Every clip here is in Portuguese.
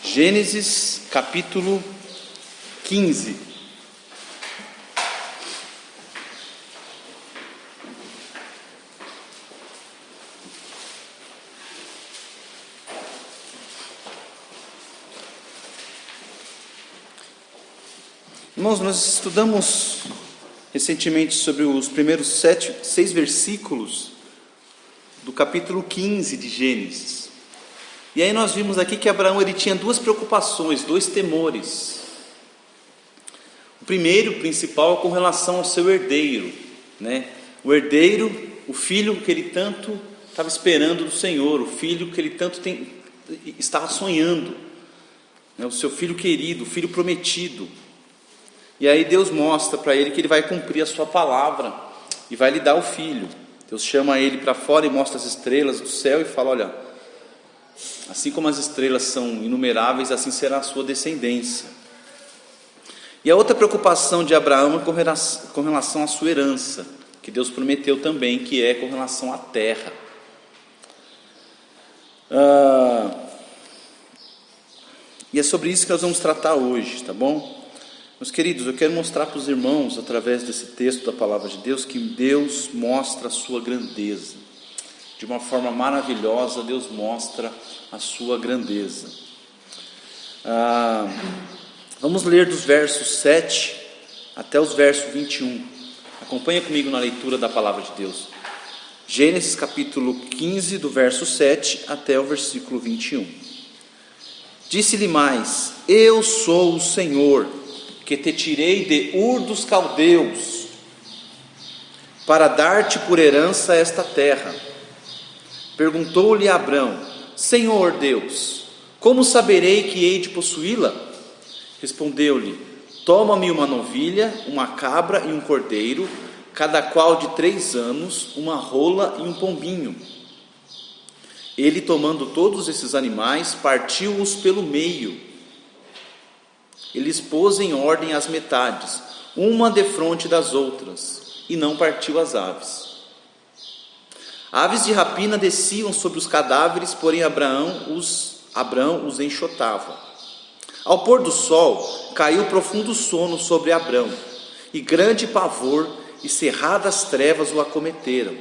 Gênesis capítulo 15. Irmãos, nós estudamos recentemente sobre os primeiros 6 versículos do capítulo 15 de Gênesis. E aí nós vimos aqui que Abraão ele tinha duas preocupações, dois temores. O primeiro, o principal, é com relação ao seu herdeiro, né? O herdeiro, o filho que ele tanto estava esperando do Senhor, o filho que ele tanto estava sonhando, né? O seu filho querido, o filho prometido. E aí Deus mostra para ele que ele vai cumprir a sua palavra e vai lhe dar o filho. Deus chama ele para fora e mostra as estrelas do céu e fala: olha, assim como as estrelas são inumeráveis, assim será a sua descendência. E a outra preocupação de Abraão é com relação à sua herança, que Deus prometeu também, que é com relação à terra. E é sobre isso que nós vamos tratar hoje, tá bom? Meus queridos, eu quero mostrar para os irmãos, através desse texto da palavra de Deus, que Deus mostra a sua grandeza. De uma forma maravilhosa, Deus mostra a sua grandeza. Vamos ler dos versos 7 até os versos 21. Acompanha comigo na leitura da palavra de Deus. Gênesis capítulo 15, do verso 7 até o versículo 21. Disse-lhe mais: eu sou o Senhor, que te tirei de Ur dos Caldeus, para dar-te por herança esta terra. Perguntou-lhe Abrão: Senhor Deus, como saberei que hei de possuí-la? Respondeu-lhe: toma-me uma novilha, uma cabra e um cordeiro, cada qual de 3 anos, uma rola e um pombinho. Ele, tomando todos esses animais, partiu-os pelo meio. Ele expôs em ordem as metades, uma defronte das outras, e não partiu as aves. Aves de rapina desciam sobre os cadáveres, porém Abraão os enxotava. Ao pôr do sol, caiu profundo sono sobre Abrão, e grande pavor e cerradas trevas o acometeram.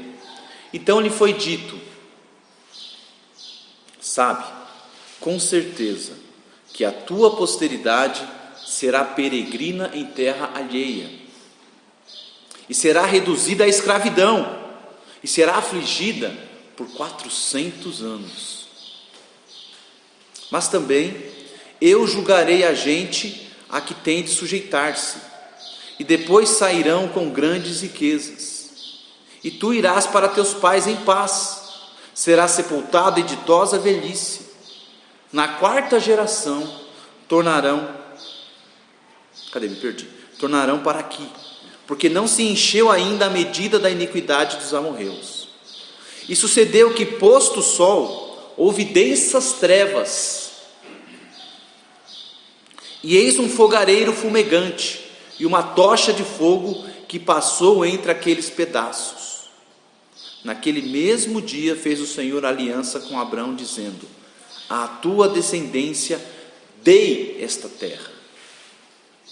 Então lhe foi dito: sabe, com certeza, que a tua posteridade será peregrina em terra alheia, e será reduzida à escravidão, e será afligida por 400 anos. Mas também eu julgarei a gente a que tem de sujeitar-se, e depois sairão com grandes riquezas. E tu irás para teus pais em paz, serás sepultado em ditosa velhice. Na 4ª geração tornarão para aqui, porque não se encheu ainda a medida da iniquidade dos amorreus. E sucedeu que, posto o sol, houve densas trevas, e eis um fogareiro fumegante, e uma tocha de fogo que passou entre aqueles pedaços. Naquele mesmo dia fez o Senhor aliança com Abrão, dizendo: à tua descendência dei esta terra,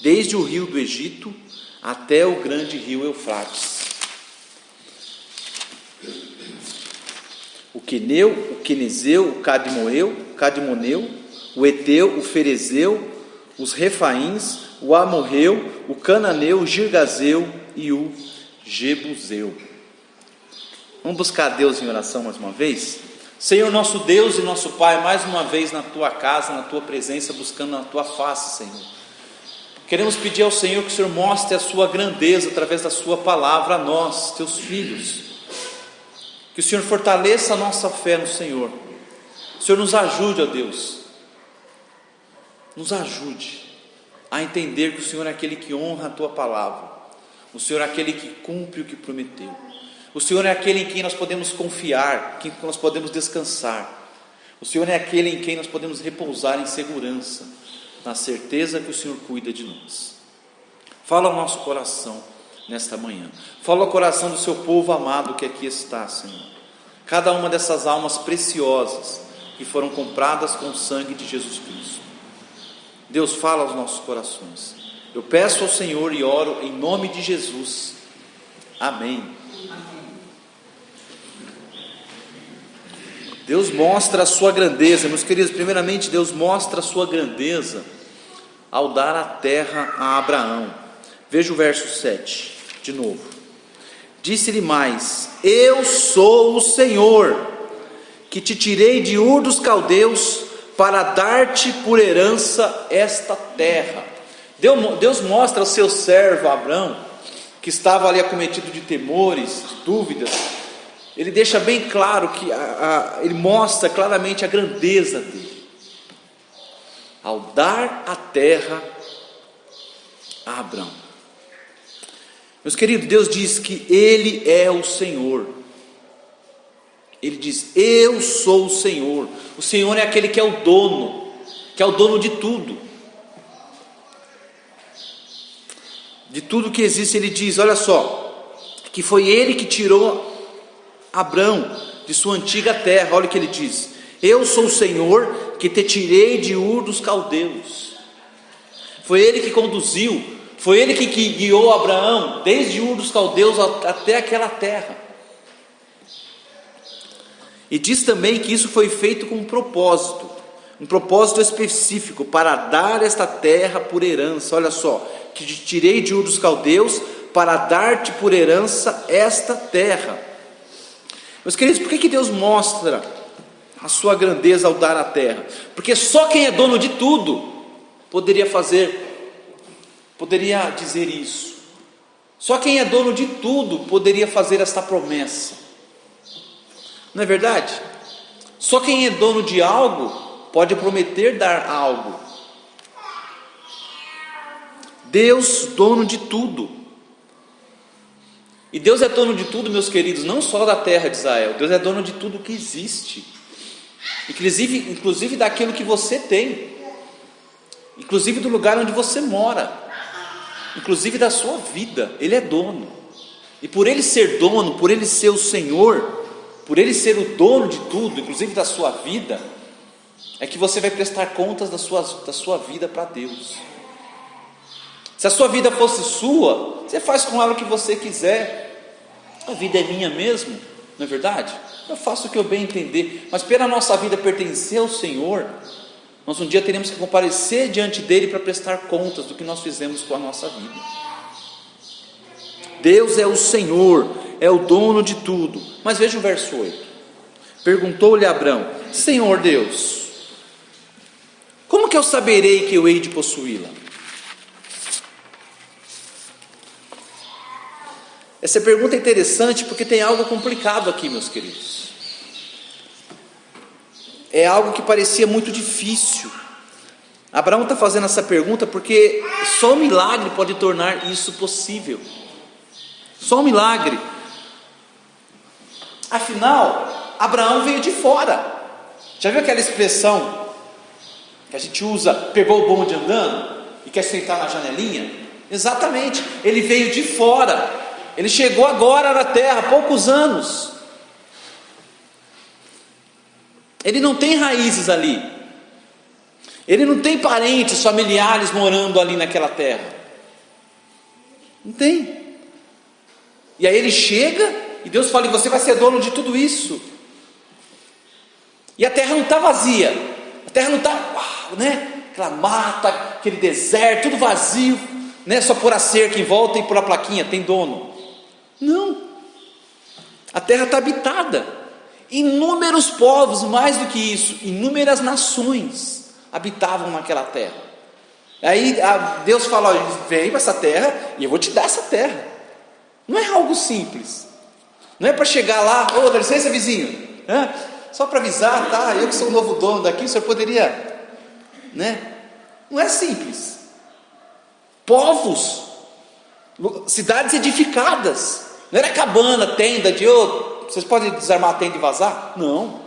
desde o rio do Egito até o grande rio Eufrates. O queneu, o quenezeu, o cadmoneu, o eteu, o ferezeu, os refaíns, o amorreu, o cananeu, o girgazeu e o jebuseu. Vamos buscar a Deus em oração mais uma vez? Senhor, nosso Deus e nosso Pai, mais uma vez na tua casa, na tua presença, buscando a tua face, Senhor. Queremos pedir ao Senhor que o Senhor mostre a sua grandeza através da sua palavra a nós, teus filhos. Que o Senhor fortaleça a nossa fé no Senhor. O Senhor nos ajude, ó Deus. Nos ajude a entender que o Senhor é aquele que honra a tua palavra. O Senhor é aquele que cumpre o que prometeu. O Senhor é aquele em quem nós podemos confiar, em quem nós podemos descansar. O Senhor é aquele em quem nós podemos repousar em segurança, na certeza que o Senhor cuida de nós. Fala ao nosso coração nesta manhã. Fala ao coração do seu povo amado que aqui está, Senhor. Cada uma dessas almas preciosas que foram compradas com o sangue de Jesus Cristo. Deus fala aos nossos corações. Eu peço ao Senhor e oro em nome de Jesus. Amém. Deus mostra a sua grandeza, meus queridos. Primeiramente, Deus mostra a sua grandeza ao dar a terra a Abraão. Veja o verso 7, de novo. Disse-lhe mais: eu sou o Senhor, que te tirei de Ur dos Caldeus, para dar-te por herança esta terra. Deus mostra ao seu servo Abraão, que estava ali acometido de temores, de dúvidas. Ele deixa bem claro que ele mostra claramente a grandeza dele, ao dar a terra a Abraão. Meus queridos, Deus diz que Ele é o Senhor. Ele diz: eu sou o Senhor. O Senhor é aquele que é o dono de tudo. De tudo que existe. Ele diz, olha só, que foi Ele que tirou Abrão de sua antiga terra. Olha o que ele diz: eu sou o Senhor que te tirei de Ur dos Caldeus. Foi Ele que conduziu, foi Ele que guiou Abraão desde Ur dos Caldeus até aquela terra. E diz também que isso foi feito com um propósito específico, para dar esta terra por herança. Olha só, que te tirei de Ur dos Caldeus para dar-te por herança esta terra. Meus queridos, por que Deus mostra a sua grandeza ao dar a terra? Porque só quem é dono de tudo poderia dizer isso. Só quem é dono de tudo poderia fazer esta promessa. Não é verdade? Só quem é dono de algo pode prometer dar algo. Deus, dono de tudo. E Deus é dono de tudo, meus queridos, não só da terra de Israel. Deus é dono de tudo que existe, inclusive daquilo que você tem, inclusive do lugar onde você mora, inclusive da sua vida. Ele é dono. E por Ele ser dono, por Ele ser o Senhor, por Ele ser o dono de tudo, inclusive da sua vida, é que você vai prestar contas da sua vida para Deus. Se a sua vida fosse sua, você faz com ela o que você quiser. A vida é minha mesmo, não é verdade? Eu faço o que eu bem entender. Mas pela nossa vida pertencer ao Senhor, nós um dia teremos que comparecer diante dEle para prestar contas do que nós fizemos com a nossa vida. Deus é o Senhor, é o dono de tudo. Mas veja o verso 8. Perguntou-lhe Abrão: Senhor Deus, como que eu saberei que eu hei de possuí-la? Essa pergunta é interessante porque tem algo complicado aqui, meus queridos. É algo que parecia muito difícil. Abraão está fazendo essa pergunta porque só o milagre pode tornar isso possível. Só um milagre. Afinal, Abraão veio de fora. Já viu aquela expressão que a gente usa, pegou o bonde andando e quer sentar na janelinha? Exatamente, ele veio de fora. Ele chegou agora na terra, há poucos anos. Ele não tem raízes ali. Ele não tem parentes, familiares morando ali naquela terra. Não tem. E aí ele chega e Deus fala: e você vai ser dono de tudo isso. E a terra não está vazia. A terra não está, aquela mata, aquele deserto, tudo vazio, só por a cerca em volta e por a plaquinha, tem dono. Não. A terra está habitada. Inúmeros povos, mais do que isso, inúmeras nações habitavam naquela terra. Aí Deus fala: vem para essa terra e eu vou te dar essa terra. Não é algo simples. Não é para chegar lá: dá licença, vizinho, só para avisar, tá? Eu que sou o novo dono daqui, o senhor poderia, Não é simples. Povos, cidades edificadas. Não era cabana, tenda de vocês podem desarmar a tenda e vazar? Não.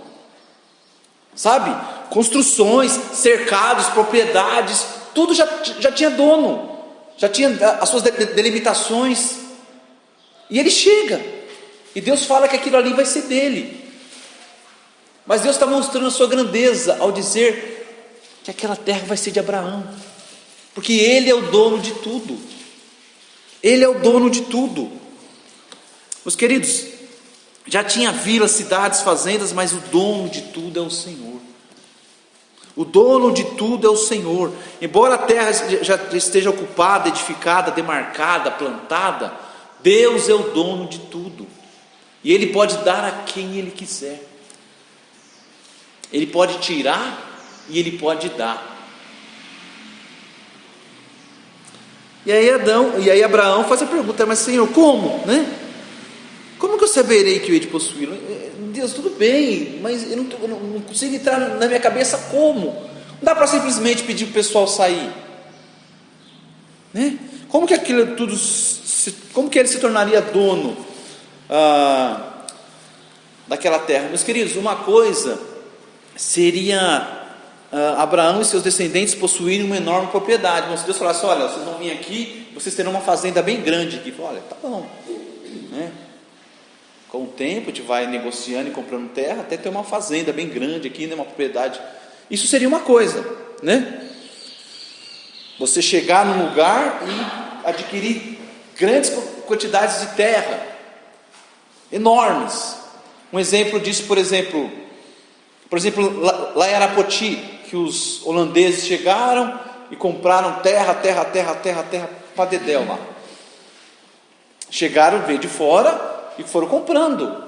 Sabe? Construções, cercados, propriedades, tudo já tinha dono, já tinha as suas delimitações. E ele chega, e Deus fala que aquilo ali vai ser dele. Mas Deus está mostrando a sua grandeza ao dizer que aquela terra vai ser de Abraão. porque Ele é o dono de tudo. Ele é o dono de tudo. Meus queridos, já tinha vilas, cidades, fazendas, mas o dono de tudo é o Senhor. O dono de tudo é o Senhor. Embora a terra já esteja ocupada, edificada, demarcada, plantada, Deus é o dono de tudo. E Ele pode dar a quem Ele quiser. Ele pode tirar e Ele pode dar. E aí Abraão faz a pergunta: mas Senhor, como? Como que eu saberei que eu hei de possuí-lo? Deus, tudo bem, mas eu não consigo entrar na minha cabeça como? Não dá para simplesmente pedir para o pessoal sair, Como que aquilo tudo, como que ele se tornaria dono daquela terra? Meus queridos, uma coisa seria Abraão e seus descendentes possuírem uma enorme propriedade. Mas se Deus falasse: olha, vocês vão vir aqui, vocês terão uma fazenda bem grande aqui. Olha, tá bom, Com o tempo a gente vai negociando e comprando terra até ter uma fazenda bem grande aqui, uma propriedade. Isso seria uma coisa, Você chegar num lugar e adquirir grandes quantidades de terra, enormes. Um exemplo disso, por exemplo, lá em Arapoti, que os holandeses chegaram e compraram terra para dedéu lá. Chegaram, veio de fora e foram comprando.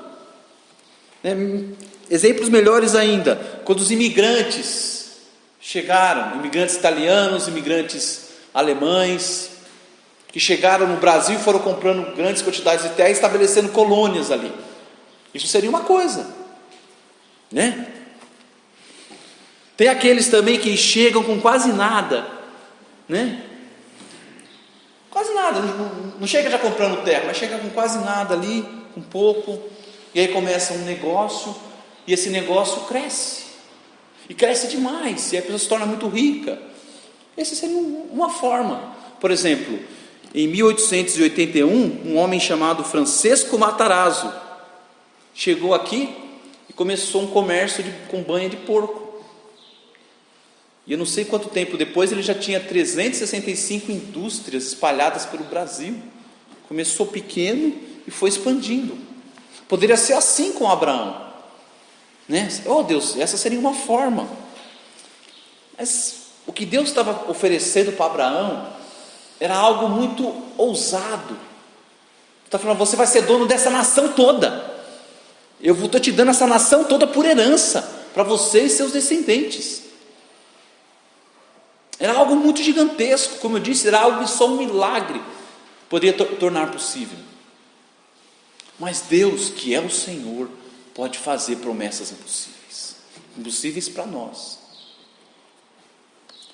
Exemplos melhores ainda, quando os imigrantes chegaram, imigrantes italianos, imigrantes alemães, que chegaram no Brasil e foram comprando grandes quantidades de terra e estabelecendo colônias ali. Isso seria uma coisa, Tem aqueles também que chegam com quase nada, Quase nada, não chega já comprando terra, mas chega com quase nada ali, com pouco, e aí começa um negócio, e esse negócio cresce, e cresce demais, e a pessoa se torna muito rica. Essa seria uma forma. Por exemplo, em 1881, um homem chamado Francesco Matarazzo chegou aqui e começou um comércio com banha de porco. E eu não sei quanto tempo depois ele já tinha 365 indústrias espalhadas pelo Brasil. Começou pequeno e foi expandindo. Poderia ser assim com Abraão, Oh Deus, essa seria uma forma. Mas o que Deus estava oferecendo para Abraão era algo muito ousado. Está falando: você vai ser dono dessa nação toda. Eu estou te dando essa nação toda por herança para você e seus descendentes. Era algo muito gigantesco, como eu disse, era algo que só um milagre poderia tornar possível. Mas Deus, que é o Senhor, pode fazer promessas impossíveis para nós.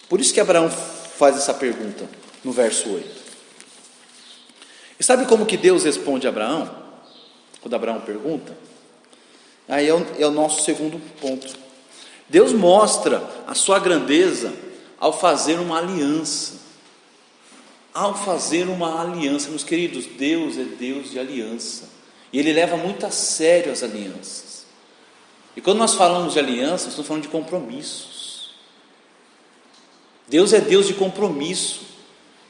Por isso que Abraão faz essa pergunta no verso 8. E sabe como que Deus responde a Abraão? Quando Abraão pergunta? Aí é o nosso segundo ponto. Deus mostra a sua grandeza ao fazer uma aliança. Meus queridos, Deus é Deus de aliança, e Ele leva muito a sério as alianças. E quando nós falamos de aliança, estamos falando de compromissos. Deus é Deus de compromisso.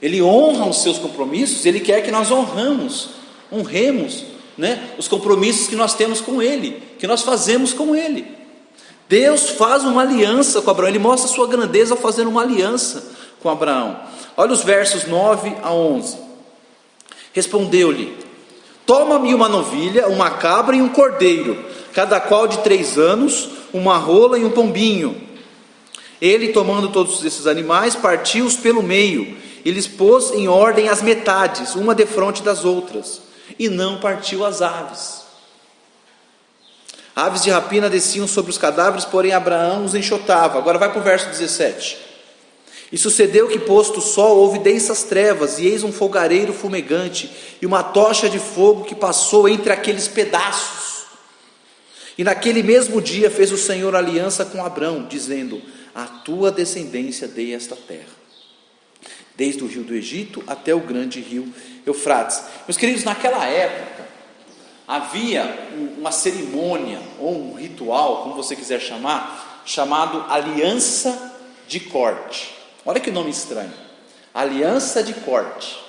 Ele honra os seus compromissos. Ele quer que nós honremos os compromissos que nós temos com Ele, que nós fazemos com Ele. Deus faz uma aliança com Abraão. Ele mostra a sua grandeza ao fazer uma aliança com Abraão. Olha os versos 9 a 11. Respondeu-lhe: toma-me uma novilha, uma cabra e um cordeiro, cada qual de 3 anos, uma rola e um pombinho. Ele, tomando todos esses animais, partiu-os pelo meio e lhes pôs em ordem as metades, uma defronte das outras, e não partiu as aves. Aves de rapina desciam sobre os cadáveres, porém Abraão os enxotava. Agora vai para o verso 17. E sucedeu que, posto o sol, houve densas trevas, e eis um fogareiro fumegante, e uma tocha de fogo que passou entre aqueles pedaços. E naquele mesmo dia fez o Senhor aliança com Abrão, dizendo: a tua descendência dei esta terra, desde o rio do Egito até o grande rio Eufrates. Meus queridos, naquela época havia uma cerimônia, ou um ritual, como você quiser chamar, chamado aliança de corte. Olha que nome estranho. aliança de corte.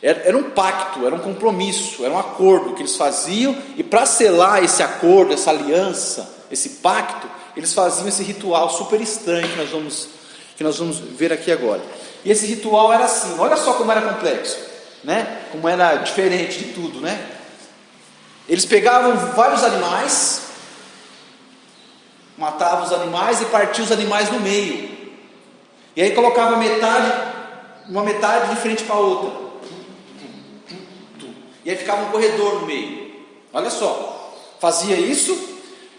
Era um pacto, era um compromisso, era um acordo que eles faziam, e para selar esse acordo, essa aliança, esse pacto, eles faziam esse ritual super estranho que nós vamos ver aqui agora. E esse ritual era assim, olha só como era complexo, né? Como era diferente de tudo, né? Eles pegavam vários animais, matavam os animais e partiam os animais no meio, e aí colocava uma metade de frente para a outra, e aí ficava um corredor no meio. Olha só, fazia isso,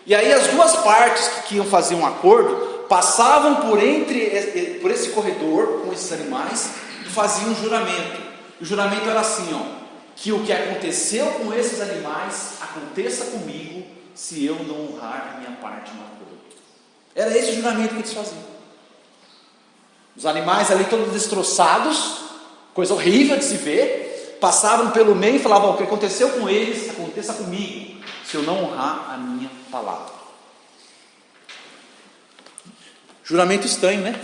e aí as duas partes que iam fazer um acordo passavam por esse corredor com esses animais e faziam um juramento. O juramento era assim, que o que aconteceu com esses animais aconteça comigo, se eu não honrar a minha parte no acordo. Era esse o juramento que eles faziam. Os animais ali todos destroçados, coisa horrível de se ver, passavam pelo meio e falavam: o que aconteceu com eles, aconteça comigo, se eu não honrar a minha palavra. Juramento estranho, né?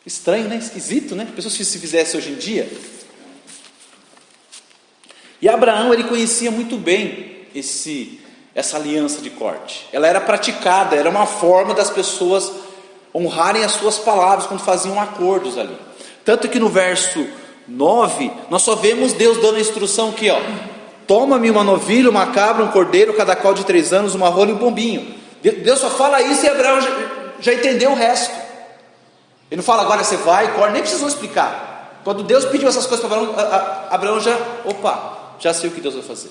Estranho, né? Esquisito, né? Pessoas que se fizesse hoje em dia. E Abraão, ele conhecia muito bem essa aliança de corte. Ela era praticada, era uma forma das pessoas honrarem as suas palavras quando faziam acordos ali. Tanto que no verso 9, nós só vemos Deus dando a instrução aqui, toma-me uma novilha, uma cabra, um cordeiro, cada qual de 3 anos, uma rola e um pombinho. Deus só fala isso e Abraão já entendeu o resto. Ele não fala: agora você vai, corre, nem precisou explicar. Quando Deus pediu essas coisas para Abraão, Abraão já sei o que Deus vai fazer.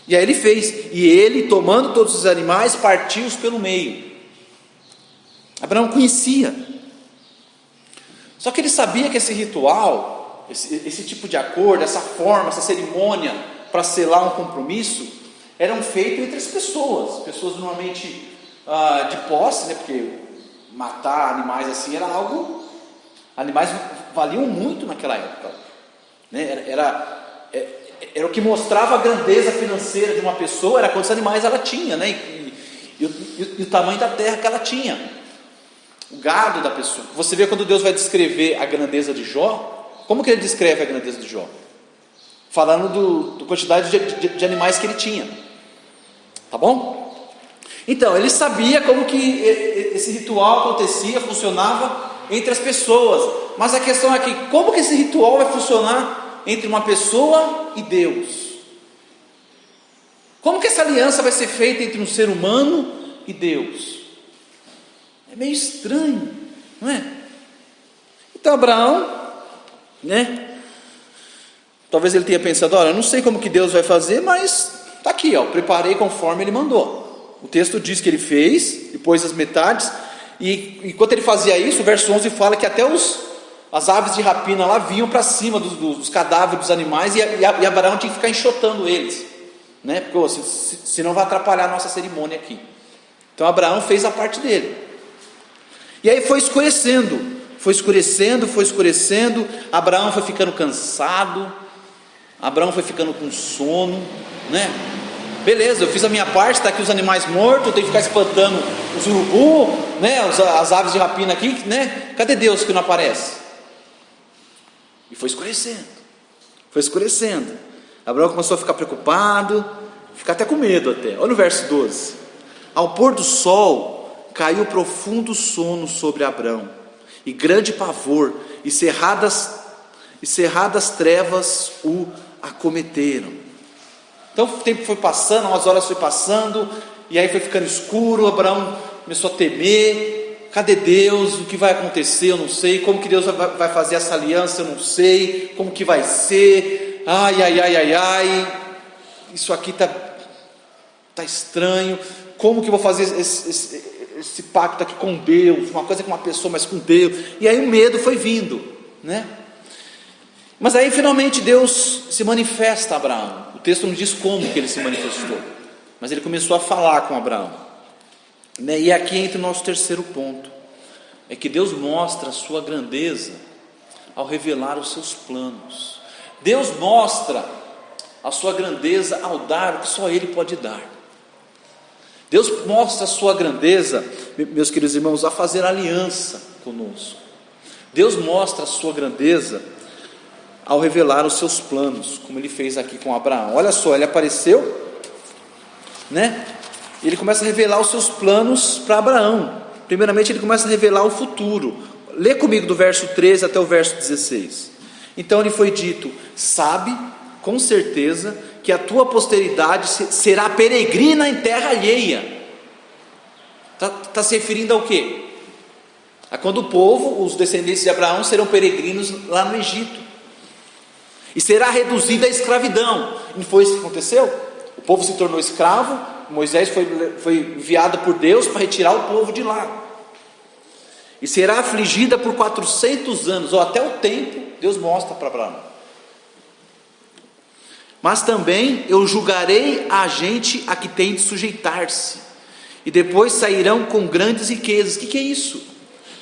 E aí ele fez, e ele, tomando todos os animais, partiu-os pelo meio. Abraão conhecia, só que ele sabia que esse ritual, esse tipo de acordo, essa forma, essa cerimônia para selar um compromisso, eram feitos entre as pessoas normalmente de posse, né? Porque matar animais assim era algo, animais valiam muito naquela época, né? Era o que mostrava a grandeza financeira de uma pessoa, era quantos animais ela tinha, né? E o tamanho da terra que ela tinha, o gado da pessoa. Você vê quando Deus vai descrever a grandeza de Jó, como que ele descreve a grandeza de Jó? Falando da quantidade de animais que ele tinha, tá bom? Então, ele sabia como que esse ritual acontecia, funcionava entre as pessoas, mas a questão é que, como que esse ritual vai funcionar entre uma pessoa e Deus? Como que essa aliança vai ser feita entre um ser humano e Deus? É meio estranho, não é? Então Abraão, né? Talvez ele tenha pensado: olha, eu não sei como que Deus vai fazer, mas está aqui, preparei conforme ele mandou. O texto diz que ele fez, depois as metades, e enquanto ele fazia isso, o verso 11 fala que até as aves de rapina lá vinham para cima dos cadáveres dos animais, e Abraão tinha que ficar enxotando eles, né? Porque senão vai atrapalhar a nossa cerimônia aqui. Então Abraão fez a parte dele. E aí foi escurecendo, Abraão foi ficando cansado, Abraão foi ficando com sono, né? Beleza, eu fiz a minha parte, está aqui os animais mortos, eu tenho que ficar espantando os urubu, né? As aves de rapina aqui, né? Cadê Deus que não aparece? E foi escurecendo, Abraão começou a ficar preocupado, ficar até com medo até. Olha o verso 12: ao pôr do sol, caiu profundo sono sobre Abrão, e grande pavor, e cerradas trevas o acometeram. Então o tempo foi passando, as horas foi passando, e aí foi ficando escuro. Abraão começou a temer: cadê Deus? O que vai acontecer? Eu não sei. Como que Deus vai fazer essa aliança? Eu não sei. Como que vai ser? Ai, isso aqui tá estranho. Como que eu vou fazer esse pacto aqui com Deus? Uma coisa com uma pessoa, mas com Deus. E aí o medo foi vindo, né? Mas aí finalmente Deus se manifesta a Abraão. O texto não diz como que ele se manifestou, mas ele começou a falar com Abraão, né? E aqui entra o nosso terceiro ponto: é que Deus mostra a sua grandeza ao revelar os seus planos. Deus mostra a sua grandeza ao dar o que só Ele pode dar. Deus mostra a sua grandeza, meus queridos irmãos, a fazer aliança conosco. Deus mostra a sua grandeza ao revelar os seus planos, como ele fez aqui com Abraão. Olha só, ele apareceu, né? Ele começa a revelar os seus planos para Abraão. Primeiramente ele começa a revelar o futuro. Lê comigo do verso 13 até o verso 16. Então lhe foi dito: sabe com certeza que a tua posteridade será peregrina em terra alheia. Está se referindo ao quê? A quando o povo, os descendentes de Abraão, serão peregrinos lá no Egito, e será reduzida à escravidão. E foi isso que aconteceu? O povo se tornou escravo. Moisés foi enviado por Deus para retirar o povo de lá, e será afligida por 400 anos, ou até o tempo, Deus mostra para Abraão. Mas também eu julgarei a gente a que tem de sujeitar-se, e depois sairão com grandes riquezas. O que é isso?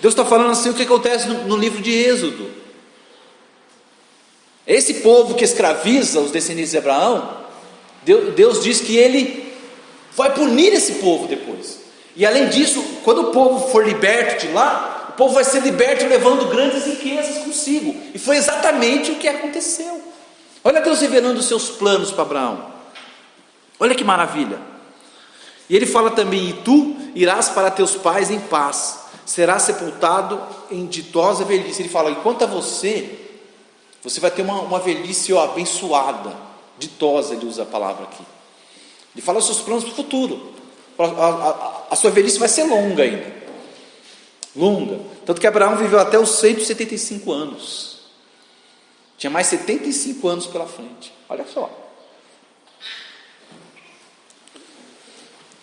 Deus está falando assim o que acontece no livro de Êxodo. Esse povo que escraviza os descendentes de Abraão, Deus diz que ele vai punir esse povo depois. E além disso, quando o povo for liberto de lá, o povo vai ser liberto levando grandes riquezas consigo. E foi exatamente o que aconteceu. Olha Deus revelando os seus planos para Abraão. Olha que maravilha. E ele fala também: e tu irás para teus pais em paz, serás sepultado em ditosa velhice. Ele fala: enquanto a você vai ter uma velhice abençoada, ditosa, ele usa a palavra aqui. Ele fala os seus planos para o futuro. A sua velhice vai ser longa ainda, longa, tanto que Abraão viveu até os 175 anos, tinha mais 75 anos pela frente, olha só.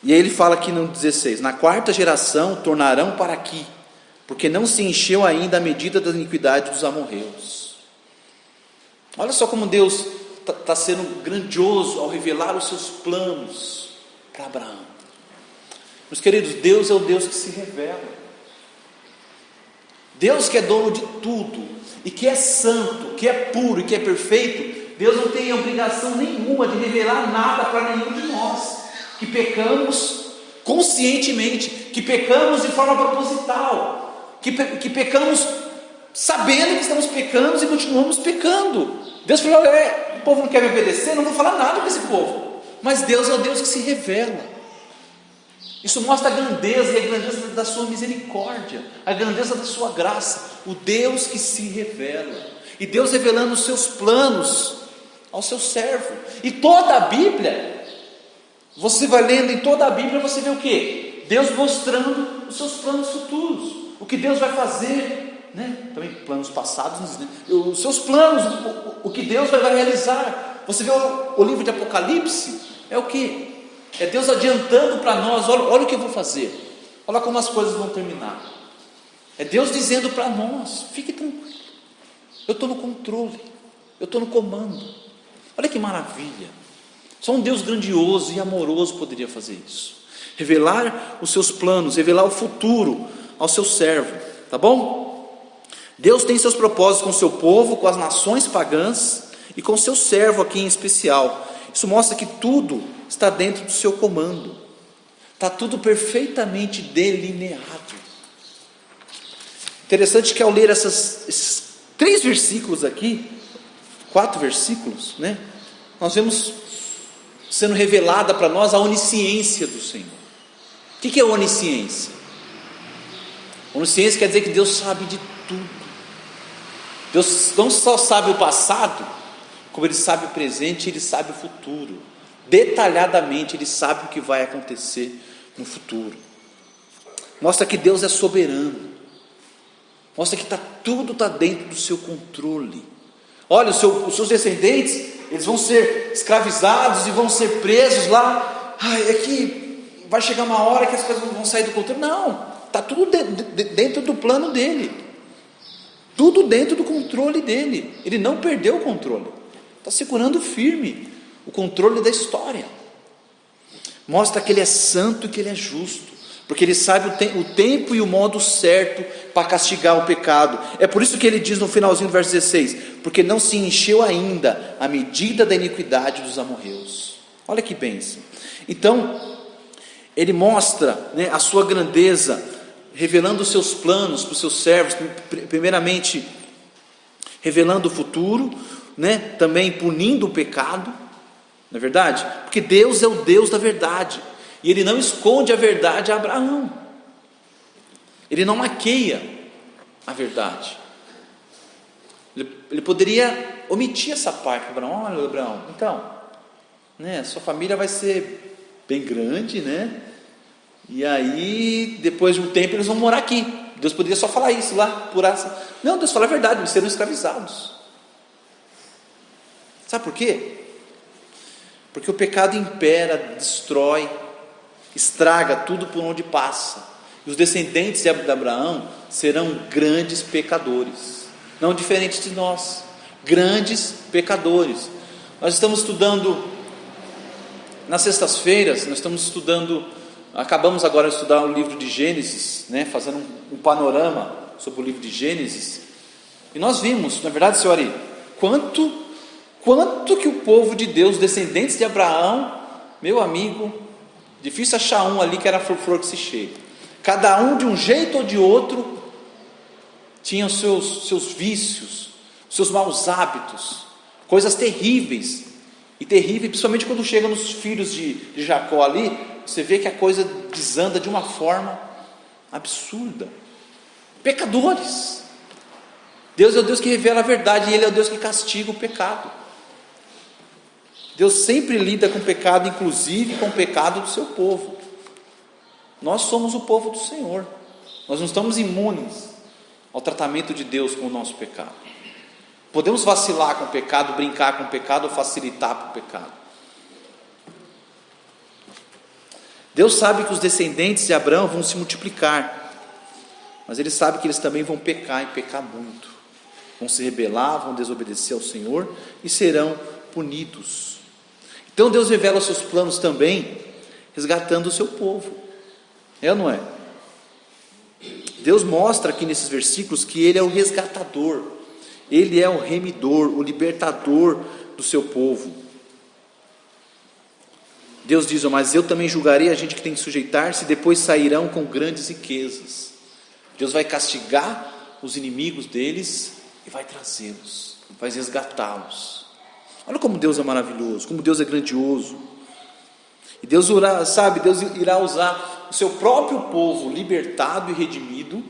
E aí ele fala aqui no 16: na quarta geração tornarão para aqui, porque não se encheu ainda a medida da iniquidade dos amorreus. Olha só como Deus está sendo grandioso ao revelar os seus planos para Abraão. Meus queridos, Deus é o Deus que se revela. Deus que é dono de tudo, e que é santo, que é puro e que é perfeito. Deus não tem obrigação nenhuma de revelar nada para nenhum de nós, que pecamos conscientemente, que pecamos de forma proposital, que pecamos sabendo que estamos pecando e continuamos pecando. Deus falou: olha, o povo não quer me obedecer, não vou falar nada com esse povo. Mas Deus é o Deus que se revela. Isso mostra a grandeza e a grandeza da sua misericórdia, a grandeza da sua graça, o Deus que se revela. E Deus revelando os seus planos ao seu servo. E toda a Bíblia, você vai lendo em toda a Bíblia, você vê o quê? Deus mostrando os seus planos futuros, o que Deus vai fazer, né? Também planos passados, né? Os seus planos, o que Deus vai realizar. Você vê o livro de Apocalipse, é o que? É Deus adiantando para nós: olha o que eu vou fazer, olha como as coisas vão terminar. É Deus dizendo para nós: fique tranquilo, eu estou no controle, eu estou no comando. Olha que maravilha. Só um Deus grandioso e amoroso poderia fazer isso, revelar os seus planos, revelar o futuro ao seu servo, tá bom? Deus tem seus propósitos com o seu povo, com as nações pagãs e com o seu servo aqui em especial. Isso mostra que tudo está dentro do seu comando, está tudo perfeitamente delineado. Interessante que ao ler esses 3 versículos aqui, 4 versículos, né, nós vemos sendo revelada para nós a onisciência do Senhor. O que é onisciência? Onisciência quer dizer que Deus sabe de tudo. Deus não só sabe o passado, como Ele sabe o presente, Ele sabe o futuro. Detalhadamente Ele sabe o que vai acontecer no futuro. Mostra que Deus é soberano. Mostra que tudo está dentro do seu controle. Olha, os seus descendentes, eles vão ser escravizados e vão ser presos lá. É que vai chegar uma hora que as coisas vão sair do controle. Não, está tudo dentro do plano dele, tudo dentro do controle dele. Ele não perdeu o controle, está segurando firme o controle da história. Mostra que Ele é santo e que Ele é justo, porque Ele sabe o tempo e o modo certo para castigar o pecado. É por isso que Ele diz no finalzinho do verso 16: porque não se encheu ainda a medida da iniquidade dos amorreus. Olha que bênção. Então Ele mostra, né, a sua grandeza revelando os seus planos para os seus servos, primeiramente revelando o futuro, né? Também punindo o pecado, não é verdade? Porque Deus é o Deus da verdade, e Ele não esconde a verdade a Abraão, Ele não maqueia a verdade. Ele poderia omitir essa parte para Abraão. Olha, Abraão, então, né, sua família vai ser bem grande, né? E aí, depois de um tempo, eles vão morar aqui. Deus poderia só falar isso lá, por essa. Não, Deus fala a verdade, eles serão escravizados. Sabe por quê? Porque o pecado impera, destrói, estraga tudo por onde passa. E os descendentes de Abraão serão grandes pecadores, não diferentes de nós, grandes pecadores. Nós estamos estudando, nas sextas-feiras, acabamos agora de estudar o livro de Gênesis, né, fazendo um panorama sobre o livro de Gênesis, e nós vimos, na verdade, senhor Ari, quanto que o povo de Deus, descendentes de Abraão, meu amigo, difícil achar um ali que era flor que se cheira, cada um de um jeito ou de outro, tinha os seus vícios, os seus maus hábitos, coisas terríveis, principalmente quando chega nos filhos de Jacó ali, você vê que a coisa desanda de uma forma absurda. Pecadores. Deus é o Deus que revela a verdade, e Ele é o Deus que castiga o pecado. Deus sempre lida com o pecado, inclusive com o pecado do seu povo. Nós somos o povo do Senhor, nós não estamos imunes ao tratamento de Deus com o nosso pecado. Podemos vacilar com o pecado, brincar com o pecado, ou facilitar para o pecado. Deus sabe que os descendentes de Abraão vão se multiplicar, mas Ele sabe que eles também vão pecar, e pecar muito, vão se rebelar, vão desobedecer ao Senhor e serão punidos. Então Deus revela os seus planos também, resgatando o seu povo, é ou não é? Deus mostra aqui nesses versículos que Ele é o resgatador, Ele é o remidor, o libertador do seu povo. Deus diz: mas eu também julgarei a gente que tem que sujeitar-se, e depois sairão com grandes riquezas. Deus vai castigar os inimigos deles e vai trazê-los, vai resgatá-los. Olha como Deus é maravilhoso, como Deus é grandioso. E Deus irá usar o seu próprio povo libertado e redimido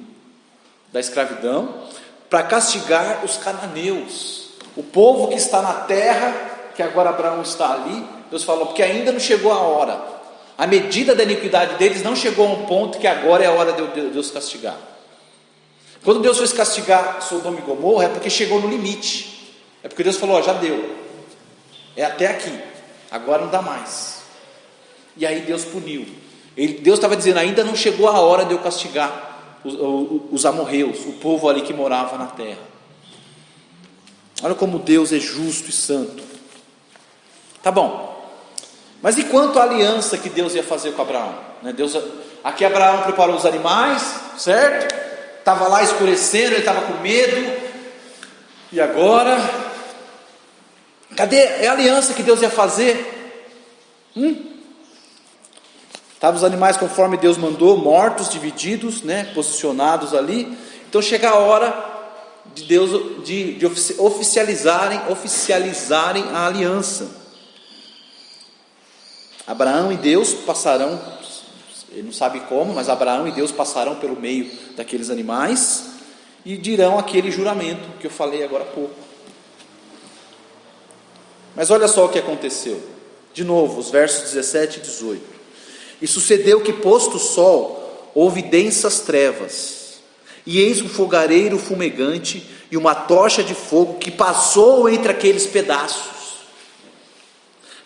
da escravidão para castigar os cananeus, o povo que está na terra, que agora Abraão está ali. Deus falou, porque ainda não chegou a hora, a medida da iniquidade deles não chegou a um ponto que agora é a hora de Deus castigar. Quando Deus foi castigar Sodoma e Gomorra, é porque chegou no limite, é porque Deus falou, já deu, é até aqui, agora não dá mais. E aí Deus puniu. Deus estava dizendo, ainda não chegou a hora de eu castigar os amorreus, o povo ali que morava na terra. Olha como Deus é justo e santo. Tá bom, mas e quanto à aliança que Deus ia fazer com Abraão? Aqui Abraão preparou os animais, certo? Estava lá escurecendo, ele estava com medo. E agora, cadê a aliança que Deus ia fazer? Estavam os animais conforme Deus mandou, mortos, divididos, posicionados ali. Então chega a hora de Deus de oficializarem a aliança. Abraão e Deus passarão, ele não sabe como, mas Abraão e Deus passarão pelo meio daqueles animais e dirão aquele juramento que eu falei agora há pouco. Mas olha só o que aconteceu. De novo, os versos 17 e 18. E sucedeu que, posto o sol, houve densas trevas, e eis um fogareiro fumegante e uma tocha de fogo que passou entre aqueles pedaços.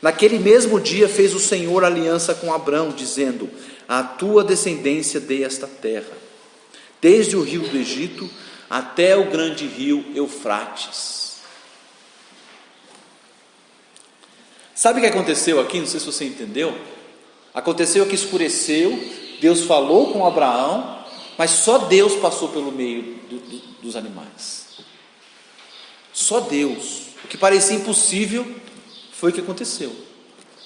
Naquele mesmo dia fez o Senhor aliança com Abrão, dizendo: à tua descendência dei esta terra, desde o rio do Egito até o grande rio Eufrates. Sabe o que aconteceu aqui? Não sei se você entendeu. Aconteceu que escureceu, Deus falou com Abraão, mas só Deus passou pelo meio dos animais. Só Deus. O que parecia impossível foi o que aconteceu.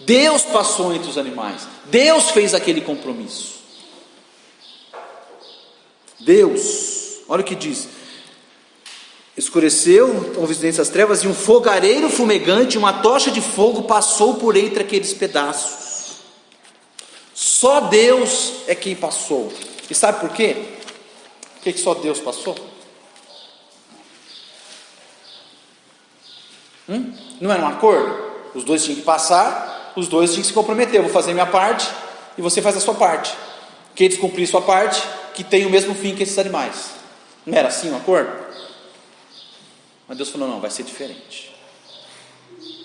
Deus passou entre os animais. Deus fez aquele compromisso. Deus, olha o que diz: escureceu o visitante das trevas, e um fogareiro fumegante, uma tocha de fogo passou por entre aqueles pedaços. Só Deus é quem passou. E sabe por quê? Por que só Deus passou? Não era um acordo? Os dois tinham que passar, os dois tinham que se comprometer. Eu vou fazer minha parte e você faz a sua parte. Quem descumprir sua parte, que tem o mesmo fim que esses animais. Não era assim um acordo? Mas Deus falou: não, vai ser diferente.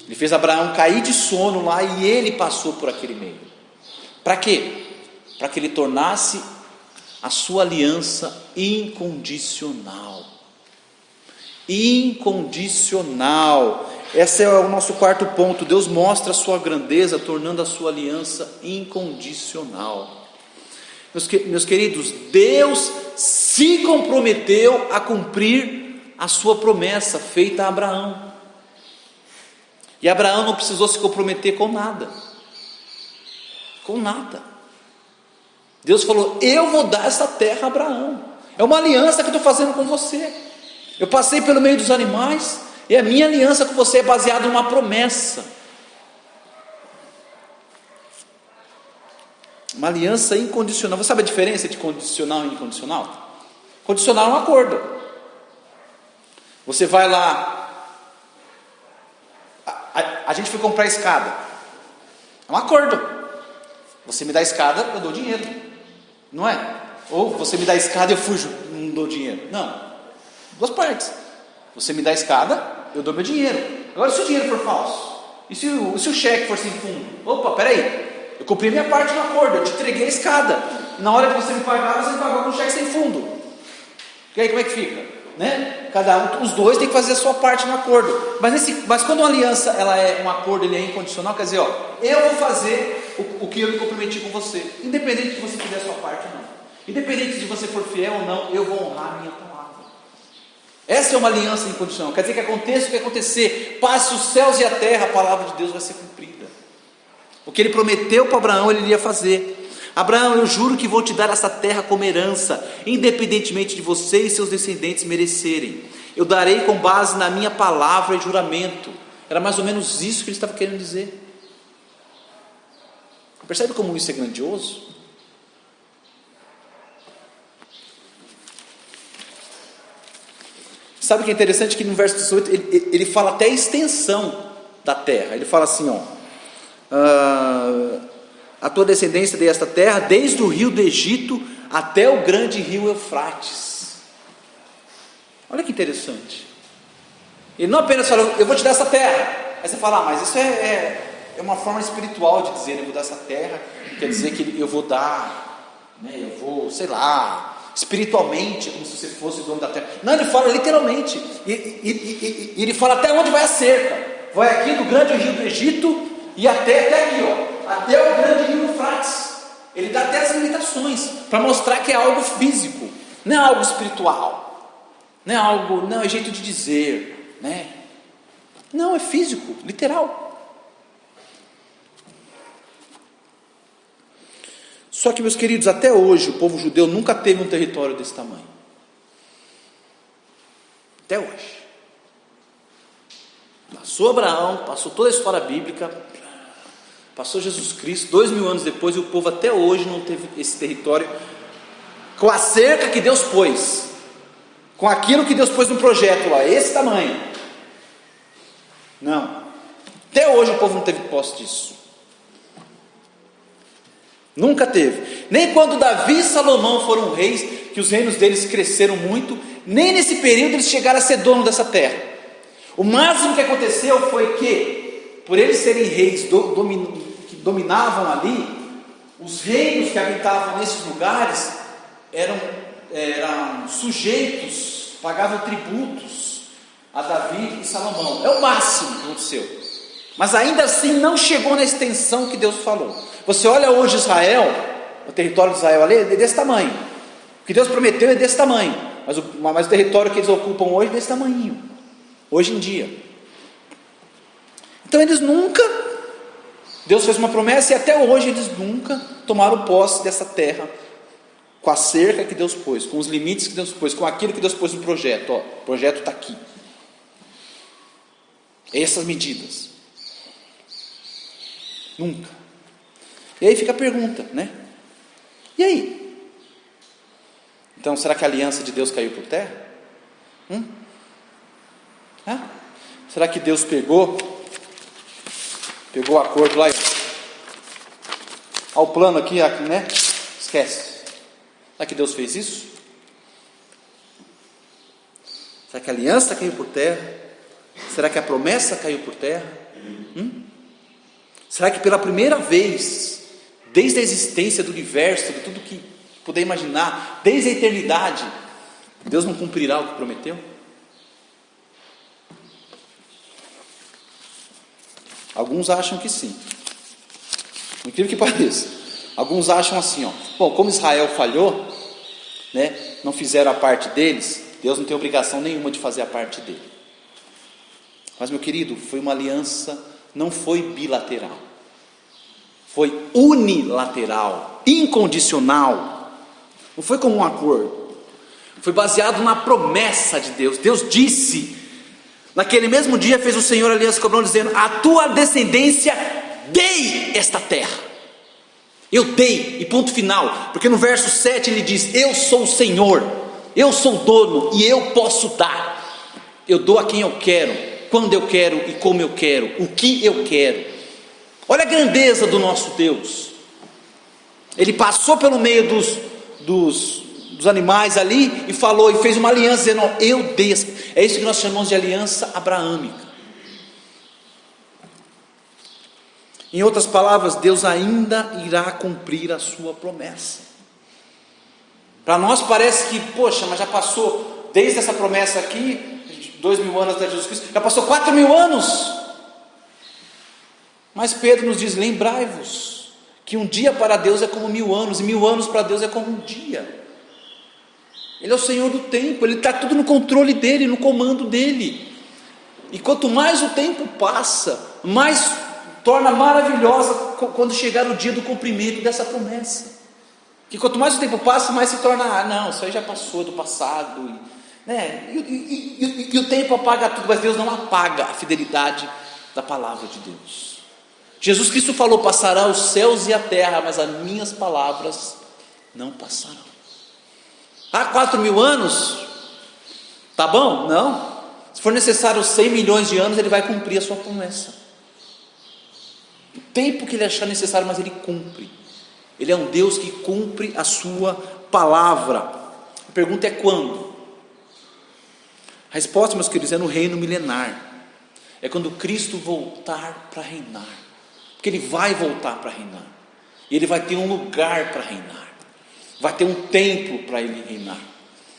Ele fez Abraão cair de sono lá e ele passou por aquele meio. Para quê? Para que ele tornasse a sua aliança incondicional. Incondicional. Esse é o nosso quarto ponto. Deus mostra a sua grandeza, tornando a sua aliança incondicional. Meus queridos, Deus se comprometeu a cumprir a sua promessa feita a Abraão. E Abraão não precisou se comprometer com nada. Com nada. Deus falou: eu vou dar essa terra a Abraão. É uma aliança que eu estou fazendo com você. Eu passei pelo meio dos animais, e a minha aliança com você é baseada em uma promessa. Uma aliança incondicional. Você sabe a diferença de condicional e incondicional? Condicional é um acordo. Você vai lá, a gente foi comprar escada. É um acordo. Você me dá a escada, eu dou dinheiro. Não é? Ou você me dá a escada e eu fujo, não dou dinheiro. Não. Duas partes. Você me dá a escada, eu dou meu dinheiro. Agora, se o dinheiro for falso, e se o cheque for sem fundo? Opa, peraí, eu cumpri minha parte no acordo, eu te entreguei a escada, e na hora que você me pagar, você me pagou com um cheque sem fundo. E aí como é que fica? Né? Os dois têm que fazer a sua parte no acordo. Mas quando uma aliança ela é um acordo, ele é incondicional, quer dizer, eu vou fazer o que eu me comprometi com você, independente de você fizer a sua parte ou não, independente de você for fiel ou não, eu vou honrar a minha palavra. Essa é uma aliança incondicional. Quer dizer que aconteça o que acontecer, passe os céus e a terra, a palavra de Deus vai ser cumprida. O que ele prometeu para Abraão, ele iria fazer. Abraão, eu juro que vou te dar essa terra como herança, independentemente de você e seus descendentes merecerem. Eu darei com base na minha palavra e juramento. Era mais ou menos isso que ele estava querendo dizer. Percebe como isso é grandioso? Sabe o que é interessante? Que no verso 18 ele fala até a extensão da terra. Ele fala assim: a tua descendência dei esta terra, desde o rio do Egito até o grande rio Eufrates. Olha que interessante. Ele não apenas fala: eu vou te dar essa terra. Aí você fala: mas isso é uma forma espiritual de dizer: eu vou dar essa terra. Quer dizer que eu vou dar, né, eu vou, sei lá, espiritualmente, como se você fosse o dono da terra. Não, ele fala literalmente. E ele fala até onde vai a cerca. Vai aqui do grande rio do Egito e até aqui, até o grande rio Eufrates. Ele dá até as limitações para mostrar que é algo físico, não é algo espiritual, não é algo, não é jeito de dizer, né? Não, é físico, literal. Só que, meus queridos, até hoje o povo judeu nunca teve um território desse tamanho. Até hoje. Passou Abraão, passou toda a história bíblica, passou Jesus Cristo, 2000 anos depois, e o povo até hoje não teve esse território, com a cerca que Deus pôs, com aquilo que Deus pôs no projeto lá, esse tamanho. Não. Até hoje o povo não teve posse disso. Nunca teve. Nem quando Davi e Salomão foram reis, que os reinos deles cresceram muito, nem nesse período eles chegaram a ser dono dessa terra. O máximo que aconteceu foi que, por eles serem reis que dominavam ali, os reinos que habitavam nesses lugares eram sujeitos, pagavam tributos a Davi e Salomão. É o máximo que aconteceu. Mas ainda assim não chegou na extensão que Deus falou. Você olha hoje Israel, o território de Israel ali é desse tamanho. O que Deus prometeu é desse tamanho. Mas o território que eles ocupam hoje é desse tamanho. Hoje em dia. Então eles nunca, Deus fez uma promessa e até hoje eles nunca tomaram posse dessa terra com a cerca que Deus pôs, com os limites que Deus pôs, com aquilo que Deus pôs no projeto. Ó, o projeto está aqui. Essas medidas. Nunca. E aí fica a pergunta, né? E aí? Então, será que a aliança de Deus caiu por terra? Será que Deus pegou o acordo lá? Olha o plano aqui, né? Esquece. Será que Deus fez isso? Será que a aliança caiu por terra? Será que a promessa caiu por terra? Será que pela primeira vez, desde a existência do universo, de tudo que puder imaginar, desde a eternidade, Deus não cumprirá o que prometeu? Alguns acham que sim. Incrível que pareça. Alguns acham assim, ó. Bom, como Israel falhou, né, não fizeram a parte deles, Deus não tem obrigação nenhuma de fazer a parte dele. Mas, meu querido, foi uma aliança, não foi bilateral. Foi unilateral, incondicional. Não foi como um acordo. Foi baseado na promessa de Deus. Deus disse, naquele mesmo dia fez o Senhor aliança com Abraão, dizendo: a tua descendência dei esta terra. Eu dei, e ponto final. Porque no verso 7 ele diz: eu sou o Senhor, eu sou o dono, e eu posso dar. Eu dou a quem eu quero, quando eu quero e como eu quero, o que eu quero. Olha a grandeza do nosso Deus. Ele passou pelo meio dos animais ali e falou, e fez uma aliança dizendo: eu dei. É isso que nós chamamos de aliança abraâmica. Em outras palavras, Deus ainda irá cumprir a sua promessa. Para nós parece que, poxa, mas já passou, desde essa promessa aqui, 2000 anos até Jesus Cristo, já passou 4000 anos. Mas Pedro nos diz: lembrai-vos que um dia para Deus é como 1000 anos, e 1000 anos para Deus é como um dia. Ele é o Senhor do tempo, Ele está tudo no controle dEle, no comando dEle. E quanto mais o tempo passa, mais torna maravilhosa quando chegar o dia do cumprimento dessa promessa. Que quanto mais o tempo passa, mais se torna, não, isso aí já passou, do passado, né? E o tempo apaga tudo, mas Deus não apaga a fidelidade da palavra de Deus. Jesus Cristo falou: passará os céus e a terra, mas as minhas palavras não passarão. 4000 anos, tá bom? Não. Se for necessário 100 milhões de anos, Ele vai cumprir a sua promessa. O tempo que Ele achar necessário, mas Ele cumpre. Ele é um Deus que cumpre a sua palavra. A pergunta é quando? A resposta, meus queridos, é no reino milenar. É quando Cristo voltar para reinar. Porque Ele vai voltar para reinar. E Ele vai ter um lugar para reinar. Vai ter um templo para Ele reinar.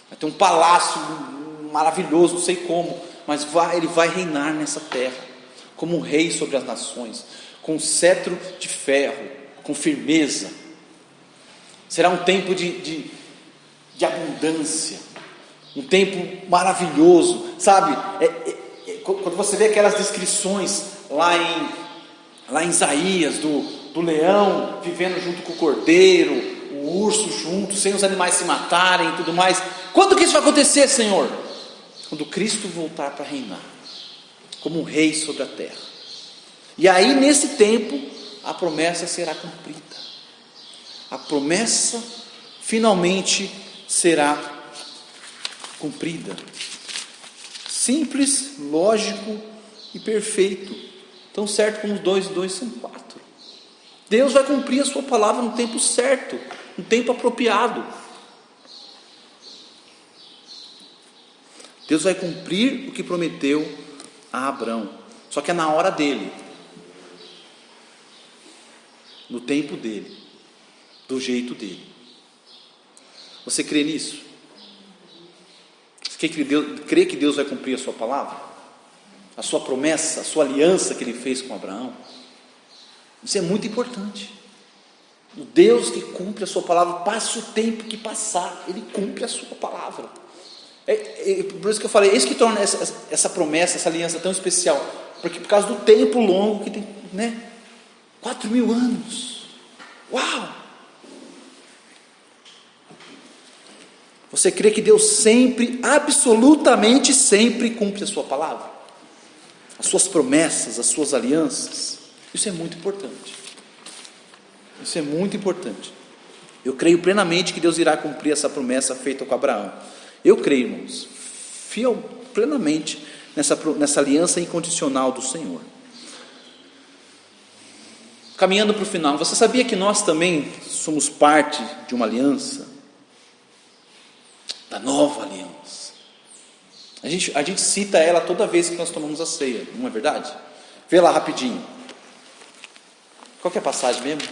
Vai ter um palácio maravilhoso, não sei como, mas Ele vai reinar nessa terra, como um rei sobre as nações, com um cetro de ferro, com firmeza. Será um tempo de abundância, um tempo maravilhoso, sabe? Quando você vê aquelas descrições lá em Isaías, do leão vivendo junto com o cordeiro, o urso junto, sem os animais se matarem e tudo mais. Quando que isso vai acontecer, Senhor? Quando Cristo voltar para reinar, como um rei sobre a terra. E aí, nesse tempo, a promessa será cumprida. A promessa finalmente será cumprida. Simples, lógico e perfeito. Tão certo como 2 e 2 são 4. Deus vai cumprir a sua palavra no tempo certo, no tempo apropriado. Deus vai cumprir o que prometeu a Abraão. Só que é na hora dele, no tempo dele, do jeito dele. Você crê nisso? Você crê que Deus vai cumprir a sua palavra? A sua promessa, a sua aliança que Ele fez com Abraão? Isso é muito importante. O Deus que cumpre a sua palavra, passe o tempo que passar, Ele cumpre a sua palavra. Por isso que eu falei, é isso que torna essa promessa, essa aliança tão especial. Porque por causa do tempo longo que tem, né? 4000 anos. Uau! Você crê que Deus sempre, absolutamente sempre cumpre a sua palavra? As suas promessas, as suas alianças? Isso é muito importante. Isso é muito importante. Eu creio plenamente que Deus irá cumprir essa promessa feita com Abraão. Eu creio, irmãos, plenamente nessa aliança incondicional do Senhor. Caminhando para o final, você sabia que nós também somos parte de uma aliança? Da nova aliança. A gente cita ela toda vez que nós tomamos a ceia, não é verdade? Vê lá rapidinho. Qual que é a passagem mesmo?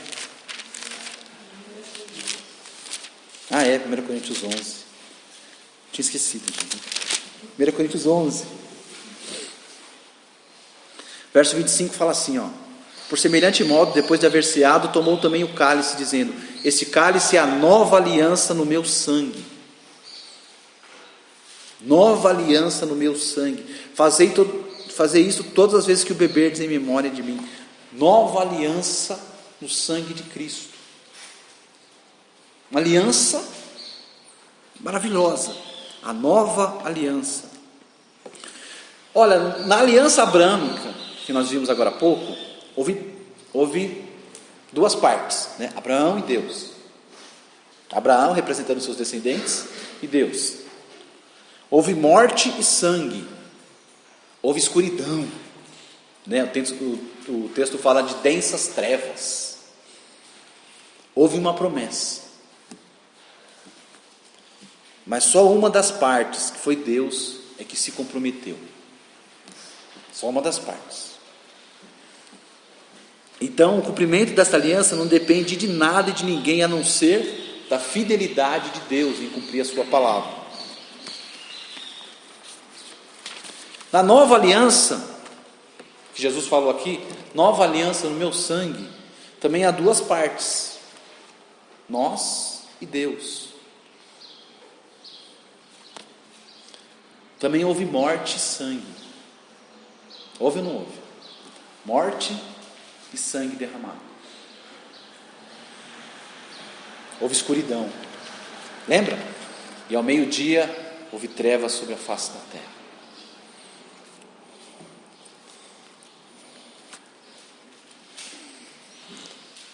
Ah, é, 1 Coríntios 11. Tinha esquecido. 1 Coríntios 11. Verso 25 fala assim, ó. Por semelhante modo, depois de haver ceado, tomou também o cálice, dizendo: este cálice é a nova aliança no meu sangue. Nova aliança no meu sangue. Fazei isso todas as vezes que o beberdes em memória de mim. Nova aliança no sangue de Cristo. Uma aliança maravilhosa. A nova aliança. Olha, na aliança abrâmica, que nós vimos agora há pouco, houve duas partes, né? Abraão e Deus. Abraão representando seus descendentes e Deus. Houve morte e sangue. Houve escuridão, né? O texto fala de densas trevas. Houve uma promessa. Mas só uma das partes, que foi Deus, é que se comprometeu. Só uma das partes. Então, o cumprimento dessa aliança não depende de nada e de ninguém, a não ser da fidelidade de Deus em cumprir a sua palavra. Na nova aliança, que Jesus falou aqui, nova aliança no meu sangue, também há duas partes, nós e Deus. Também houve morte e sangue. Houve ou não houve? Morte e sangue derramado. Houve escuridão. Lembra? E ao meio-dia houve trevas sobre a face da terra.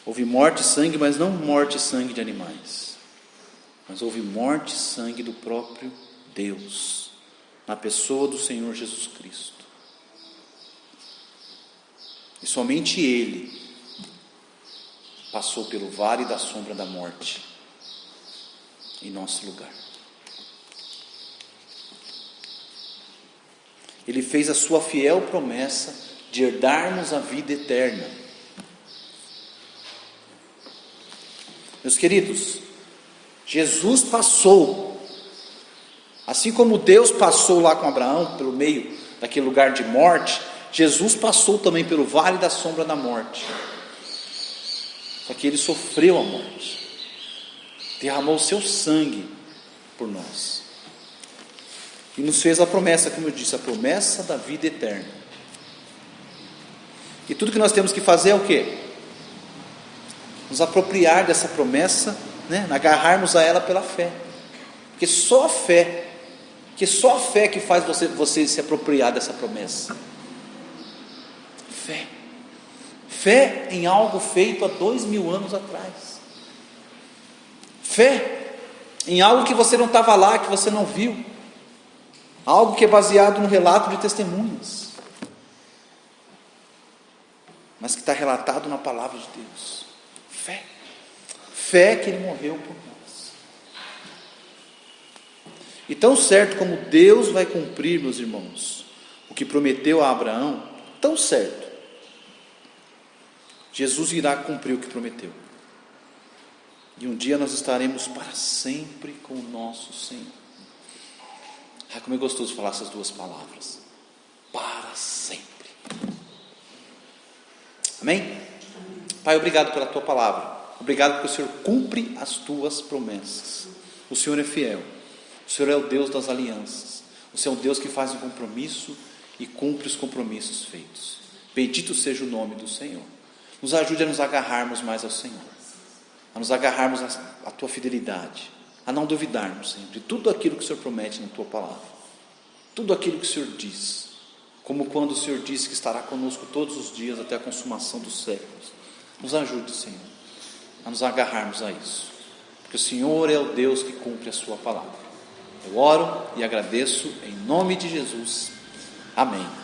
Houve morte e sangue, mas não morte e sangue de animais. Mas houve morte e sangue do próprio Deus, na pessoa do Senhor Jesus Cristo. E somente Ele passou pelo vale da sombra da morte, em nosso lugar. Ele fez a sua fiel promessa de herdarmos a vida eterna. Meus queridos, Jesus passou, assim como Deus passou lá com Abraão, pelo meio daquele lugar de morte, Jesus passou também pelo vale da sombra da morte. Só que Ele sofreu a morte, derramou o seu sangue por nós, e nos fez a promessa, como eu disse, a promessa da vida eterna. E tudo que nós temos que fazer é o quê? Nos apropriar dessa promessa, né? Agarrarmos a ela pela fé, porque só a fé que faz você se apropriar dessa promessa. Fé em algo feito há 2000 anos atrás. Fé em algo que você não estava lá, que você não viu. Algo que é baseado no relato de testemunhas, mas que está relatado na palavra de Deus. Fé que Ele morreu por nós. E tão certo como Deus vai cumprir, meus irmãos, o que prometeu a Abraão, tão certo, Jesus irá cumprir o que prometeu. E um dia nós estaremos para sempre com o nosso Senhor. Como é gostoso falar essas duas palavras. Para sempre. Amém? Pai, obrigado pela Tua palavra. Obrigado porque o Senhor cumpre as Tuas promessas. O Senhor é fiel. O Senhor é o Deus das alianças. O Senhor é o Deus que faz um compromisso e cumpre os compromissos feitos. Bendito seja o nome do Senhor. Nos ajude a nos agarrarmos mais ao Senhor, a nos agarrarmos à Tua fidelidade, a não duvidarmos sempre. Tudo aquilo que o Senhor promete na Tua palavra, tudo aquilo que o Senhor diz, como quando o Senhor disse que estará conosco todos os dias até a consumação dos séculos. Nos ajude, Senhor, a nos agarrarmos a isso, porque o Senhor é o Deus que cumpre a sua palavra. Eu oro e agradeço em nome de Jesus. Amém.